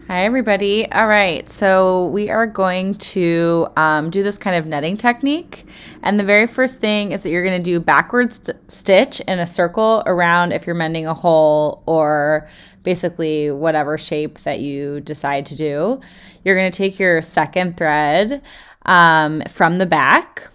Hi, everybody. All right, so we are going to do this kind of netting technique. And the very first thing is that you're going to do backwards stitch in a circle around if you're mending a hole or basically whatever shape that you decide to do. You're going to take your second thread from the back,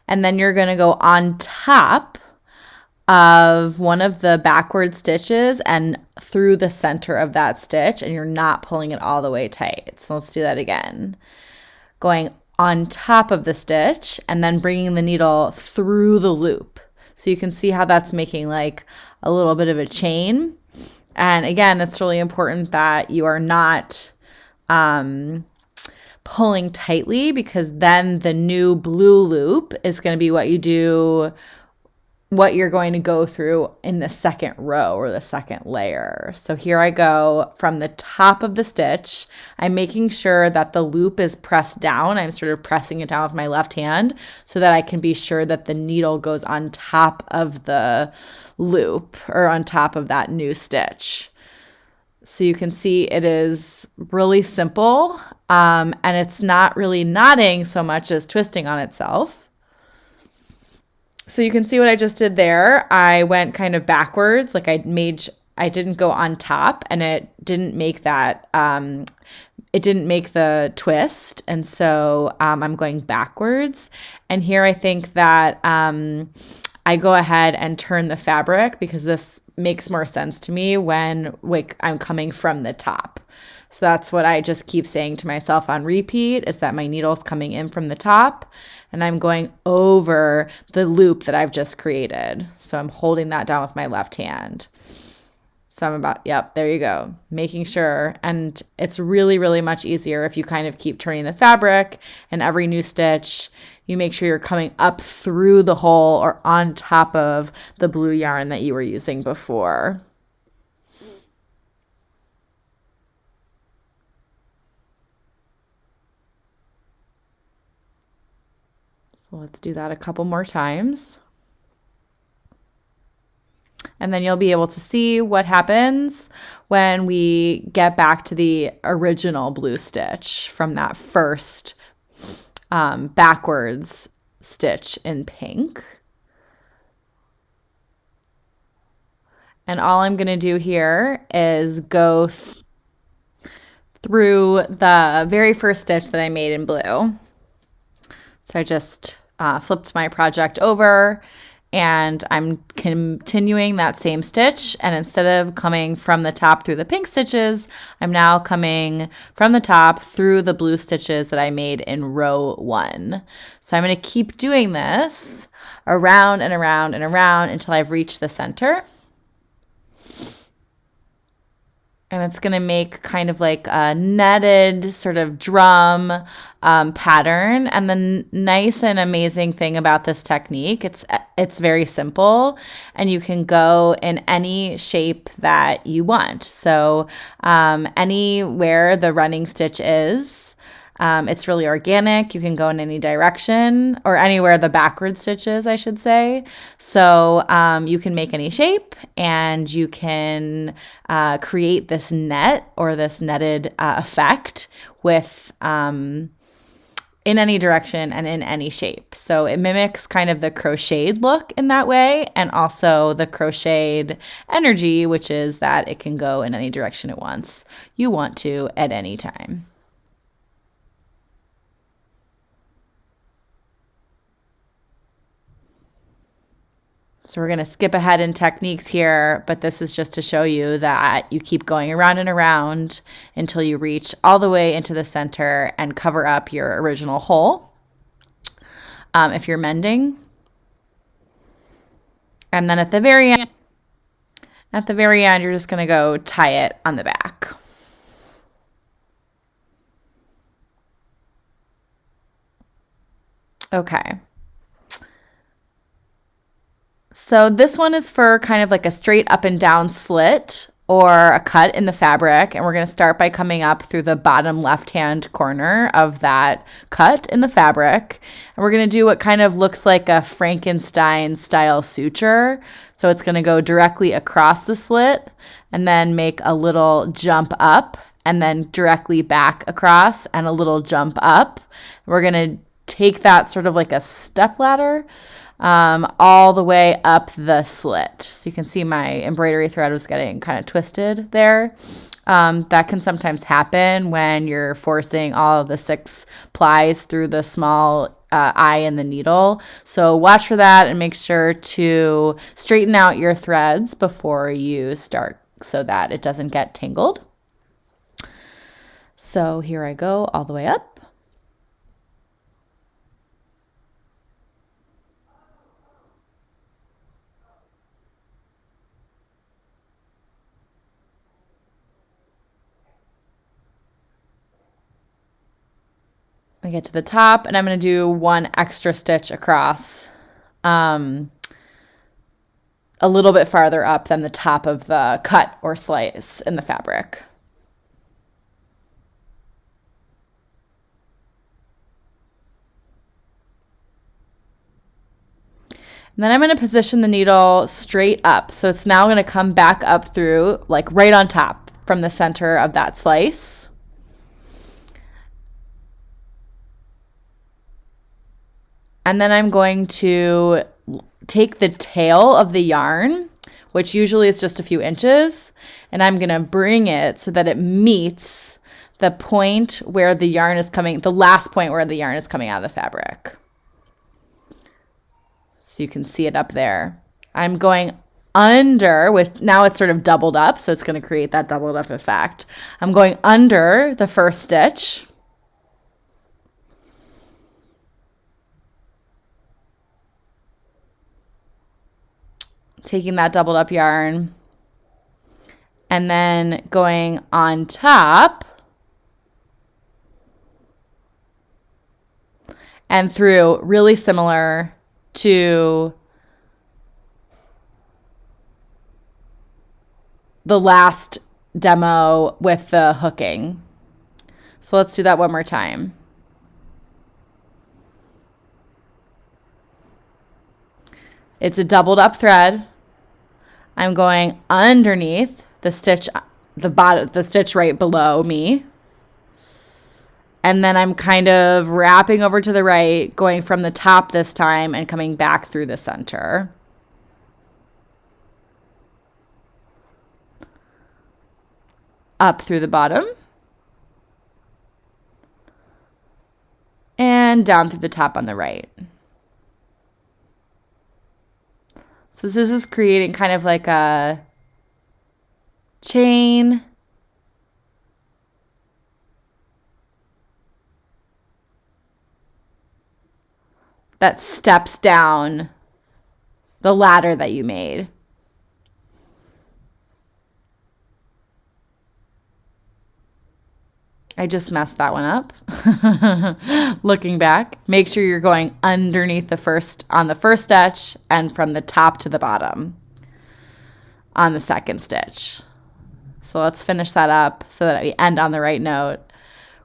and then you're going to go on top of one of the backward stitches and through the center of that stitch, and you're not pulling it all the way tight. So let's do that again. Going on top of the stitch and then bringing the needle through the loop. So you can see how that's making like a little bit of a chain. And again, it's really important that you are not pulling tightly, because then the new blue loop is going to be what you're going to go through in the second row or the second layer. So here I go from the top of the stitch. I'm making sure that the loop is pressed down. I'm sort of pressing it down with my left hand so that I can be sure that the needle goes on top of the loop or on top of that new stitch. So you can see it is really simple, and it's not really knotting so much as twisting on itself. So you can see what I just did there. I went kind of backwards, like I didn't go on top, and it didn't make that, it didn't make the twist. And so I'm going backwards. And here I think that I go ahead and turn the fabric, because this makes more sense to me when I'm coming from the top. So that's what I just keep saying to myself on repeat, is that my needle's coming in from the top and I'm going over the loop that I've just created. So I'm holding that down with my left hand. So I'm yep, there you go, making sure. And it's really, really much easier if you kind of keep turning the fabric, and every new stitch, you make sure you're coming up through the hole or on top of the blue yarn that you were using before. So let's do that a couple more times. And then you'll be able to see what happens when we get back to the original blue stitch from that first backwards stitch in pink. And all I'm going to do here is go through the very first stitch that I made in blue. So I just flipped my project over, and I'm continuing that same stitch. And instead of coming from the top through the pink stitches, I'm now coming from the top through the blue stitches that I made in row 1. So I'm going to keep doing this around and around and around until I've reached the center. And it's going to make kind of like a netted sort of drum pattern. And the nice and amazing thing about this technique, it's very simple, and you can go in any shape that you want. So anywhere the running stitch is, it's really organic. You can go in any direction, or anywhere the backward stitch is, I should say. So you can make any shape, and you can create this net or this netted effect with in any direction and in any shape. So it mimics kind of the crocheted look in that way, and also the crocheted energy, which is that it can go in any direction you want to at any time. So we're going to skip ahead in techniques here, but this is just to show you that you keep going around and around until you reach all the way into the center and cover up your original hole if you're mending. And then at the very end, you're just going to go tie it on the back. Okay. So this one is for kind of like a straight up and down slit or a cut in the fabric. And we're going to start by coming up through the bottom left-hand corner of that cut in the fabric. And we're going to do what kind of looks like a Frankenstein style suture. So it's going to go directly across the slit and then make a little jump up and then directly back across and a little jump up. We're going to take that sort of like a step ladder all the way up the slit. So you can see my embroidery thread was getting kind of twisted there. That can sometimes happen when you're forcing all of the 6 plies through the small eye in the needle. So watch for that and make sure to straighten out your threads before you start so that it doesn't get tangled. So here I go all the way up. I get to the top and I'm going to do 1 extra stitch across a little bit farther up than the top of the cut or slice in the fabric. And then I'm going to position the needle straight up. So it's now going to come back up through, like right on top from the center of that slice. And then I'm going to take the tail of the yarn, which usually is just a few inches, and I'm going to bring it so that it meets the point where the yarn is coming, the last point where the yarn is coming out of the fabric. So you can see it up there. I'm going under with, now it's sort of doubled up, so it's going to create that doubled up effect. I'm going under the first stitch. Taking that doubled up yarn and then going on top and through, really similar to the last demo with the hooking. So let's do that one more time. It's a doubled up thread. I'm going underneath the stitch, the stitch right below me. And then I'm kind of wrapping over to the right, going from the top this time and coming back through the center. Up through the bottom. And down through the top on the right. So this is just creating kind of like a chain. That steps down the ladder that you made. I just messed that one up. Looking back, make sure you're going underneath on the first stitch and from the top to the bottom on the second stitch. So let's finish that up so that we end on the right note.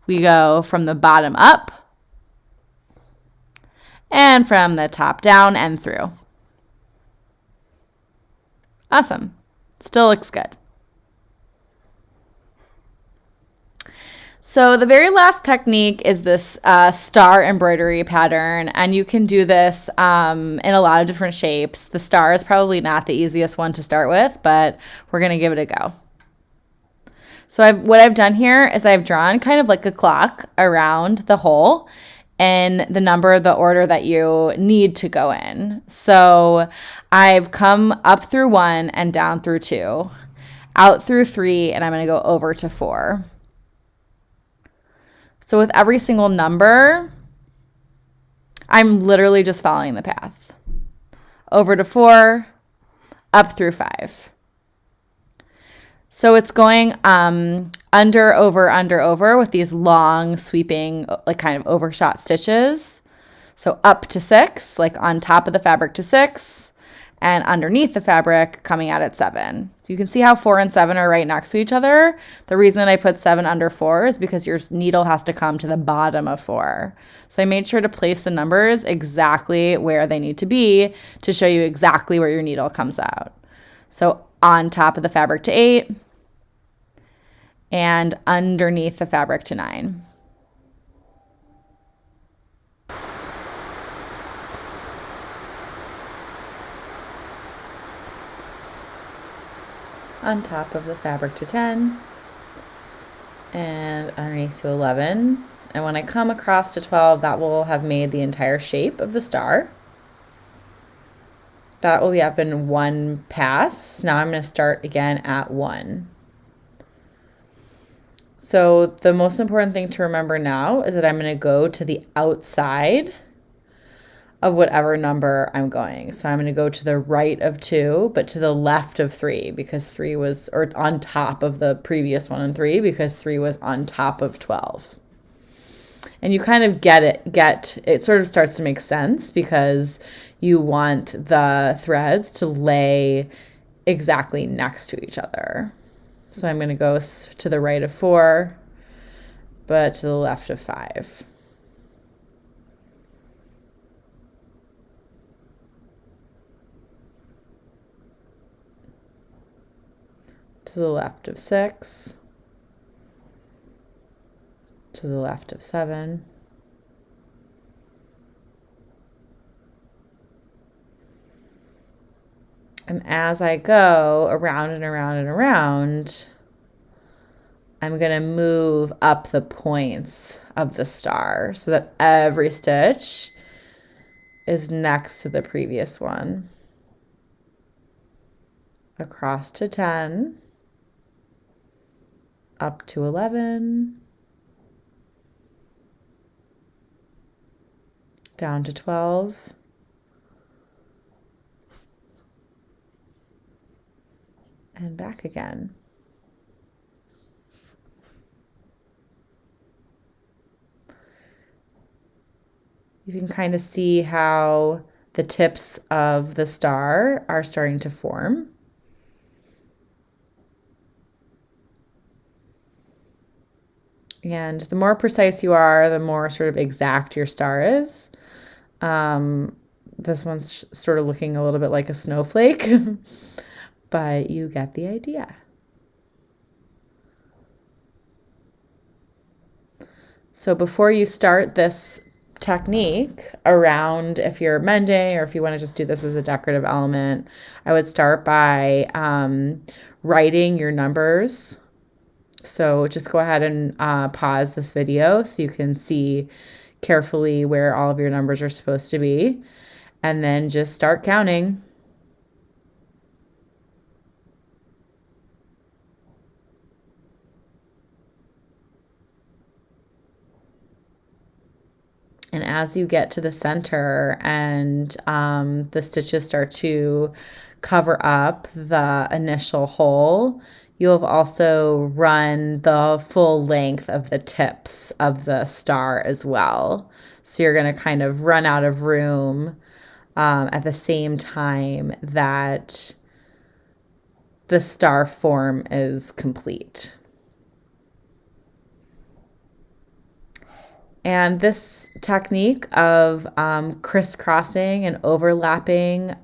We go from the bottom up and from the top down and through. Awesome. Still looks good. So the very last technique is this star embroidery pattern, and you can do this in a lot of different shapes. The star is probably not the easiest one to start with, but we're going to give it a go. So what I've done here is I've drawn kind of like a clock around the hole in the number, the order that you need to go in. So I've come up through 1 and down through 2, out through 3, and I'm going to go over to 4. So with every single number, I'm literally just following the path. Over to 4, up through 5. So it's going under, over with these long sweeping, like kind of overshot stitches. So up to 6, like on top of the fabric to 6, and underneath the fabric coming out at 7. So you can see how 4 and 7 are right next to each other. The reason I put 7 under 4 is because your needle has to come to the bottom of 4. So I made sure to place the numbers exactly where they need to be to show you exactly where your needle comes out. So on top of the fabric to 8, and underneath the fabric to 9. On top of the fabric to 10, and underneath to 11. And when I come across to 12, that will have made the entire shape of the star. That will be up in one pass. Now I'm going to start again at 1. So the most important thing to remember now is that I'm going to go to the outside of whatever number I'm going. So I'm going to go to the right of 2, but to the left of 3, because 3 was, or on top of the previous one and 3, because 3 was on top of 12. And you kind of it sort of starts to make sense because you want the threads to lay exactly next to each other. So I'm going to go to the right of 4, but to the left of 5. To the left of 6. To the left of 7. And as I go around and around and around, I'm going to move up the points of the star so that every stitch is next to the previous one. Across to 10, up to 11, down to 12, and back again. You can kind of see how the tips of the star are starting to form. And the more precise you are, the more sort of exact your star is. This one's sort of looking a little bit like a snowflake, but you get the idea. So before you start this technique around, if you're mending or if you want to just do this as a decorative element, I would start by writing your numbers. So just go ahead and pause this video so you can see carefully where all of your numbers are supposed to be, and then just start counting. And as you get to the center and the stitches start to cover up the initial hole, you'll have also run the full length of the tips of the star as well. So you're going to kind of run out of room at the same time that the star form is complete. And this technique of crisscrossing and overlapping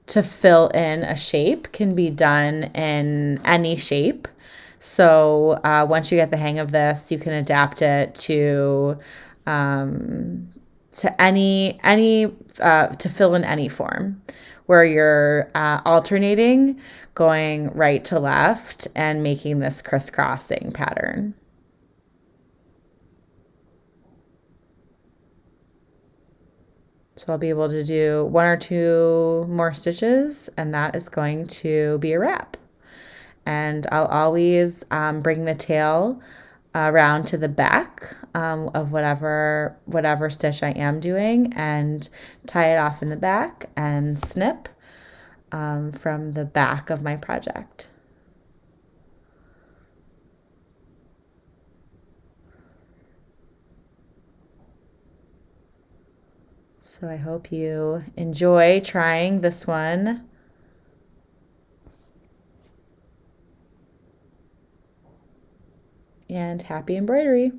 to fill in a shape can be done in any shape. So once you get the hang of this, you can adapt it to any to fill in any form, where you're alternating, going right to left, and making this crisscrossing pattern. So I'll be able to do 1 or 2 more stitches, and that is going to be a wrap. And I'll always bring the tail around to the back of whatever stitch I am doing, and tie it off in the back and snip from the back of my project. So I hope you enjoy trying this one. And happy embroidery!